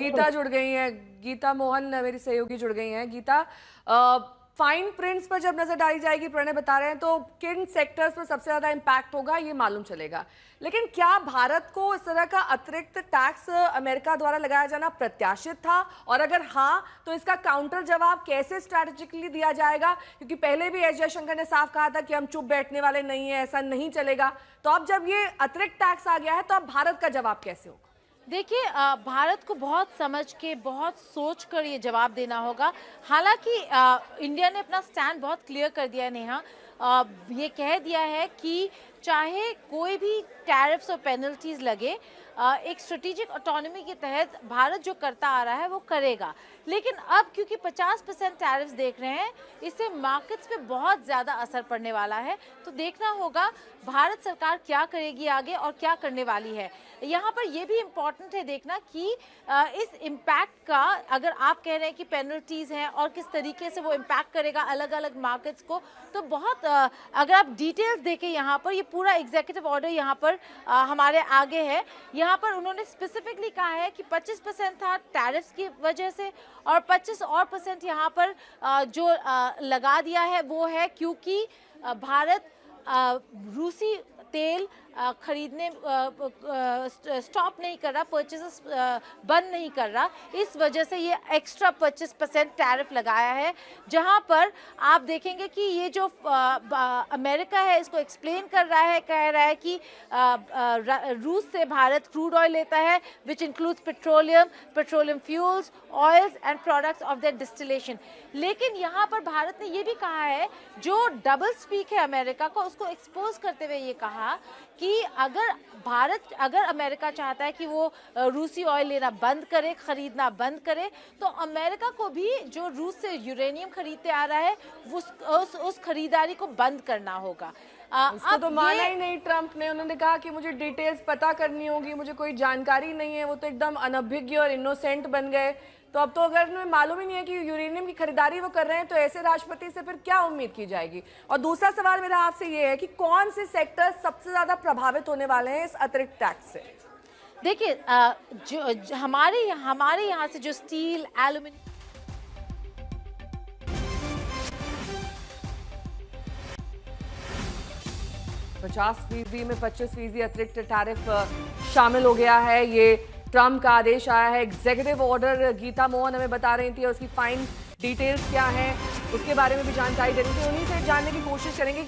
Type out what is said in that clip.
गीता जुड़ गई हैं, गीता मोहन मेरी सहयोगी जुड़ गई हैं। गीता, फाइन प्रिंट्स पर जब नजर डाली जाएगी, प्रणय बता रहे हैं, तो किन सेक्टर्स पर सबसे ज्यादा इम्पैक्ट होगा ये मालूम चलेगा। लेकिन क्या भारत को इस तरह का अतिरिक्त टैक्स अमेरिका द्वारा लगाया जाना प्रत्याशित था, और अगर हाँ तो इसका काउंटर जवाब कैसे स्ट्रैटेजिकली दिया जाएगा? क्योंकि पहले भी एस जयशंकर ने साफ कहा था कि हम चुप बैठने वाले नहीं है, ऐसा नहीं चलेगा। तो अब जब ये अतिरिक्त टैक्स आ गया है तो अब भारत का जवाब कैसे होगा? देखिए, भारत को बहुत समझ के, बहुत सोच कर ये जवाब देना होगा। हालांकि इंडिया ने अपना स्टैंड बहुत क्लियर कर दिया है नेहा। ये कह दिया है कि चाहे कोई भी टैरिफ्स और पेनल्टीज लगे, एक स्ट्रेटेजिक ऑटोनॉमी के तहत भारत जो करता आ रहा है वो करेगा। लेकिन अब क्योंकि 50% टैरिफ्स देख रहे हैं, इससे मार्केट्स पे बहुत ज़्यादा असर पड़ने वाला है। तो देखना होगा भारत सरकार क्या करेगी आगे और क्या करने वाली है। यहाँ पर यह भी इम्पॉर्टेंट है देखना कि इस इम्पैक्ट का, अगर आप कह रहे हैं कि पेनल्टीज़ हैं और किस तरीके से वो इम्पैक्ट करेगा अलग अलग मार्केट्स को, तो बहुत अगर आप डिटेल्स देखें यहाँ पर, ये पूरा एग्जीक्यूटिव ऑर्डर यहाँ पर हमारे आगे है। यहाँ पर उन्होंने स्पेसिफिकली कहा है कि 25% था टैरिफ्स की वजह से, और 25% यहाँ पर जो लगा दिया है वो है क्योंकि भारत रूसी तेल खरीदने स्टॉप नहीं कर रहा, परचेसेस बंद नहीं कर रहा। इस वजह से ये एक्स्ट्रा 25% टैरिफ लगाया है, जहां पर आप देखेंगे कि ये जो अमेरिका है इसको एक्सप्लेन कर रहा है, कह रहा है कि रूस से भारत क्रूड ऑयल लेता है, which includes petroleum fuels, oils and products of their distillation. लेकिन यहाँ पर भारत ने ये भी कहा है, जो डबल स्पीक है अमेरिका को, उसको एक्सपोज करते हुए ये कहा कि अगर अमेरिका चाहता है कि वो रूसी ऑयल लेना बंद करे, खरीदना बंद करे, तो अमेरिका को भी जो रूस से यूरेनियम खरीदते आ रहा है उस खरीदारी को बंद करना होगा। इसको तो माना ही नहीं ट्रंप ने। उन्होंने कहा कि मुझे डिटेल्स पता करनी होगी, मुझे कोई जानकारी नहीं है। वो तो एकदम अनभिज्ञ और इनोसेंट बन गए। तो अब तो अगर उन्हें मालूम ही नहीं है कि यूरेनियम की खरीदारी वो कर रहे हैं, तो ऐसे राष्ट्रपति से फिर क्या उम्मीद की जाएगी? और दूसरा सवाल मेरा आपसे ये है कि कौन से सेक्टर सबसे ज्यादा प्रभावित होने वाले हैं इस अतिरिक्त टैक्स से? देखिए, जो हमारे यहाँ से जो स्टील, एल्यूमिनियम, 50% में 25% अतिरिक्त टैरिफ शामिल हो गया है। ये ट्रंप का आदेश आया है, एग्जीक्यूटिव ऑर्डर। गीता मोहन हमें बता रही थी, और उसकी फाइन डिटेल्स क्या है उसके बारे में भी जानकारी दे रही थी। उन्हीं से जानने की कोशिश करेंगे।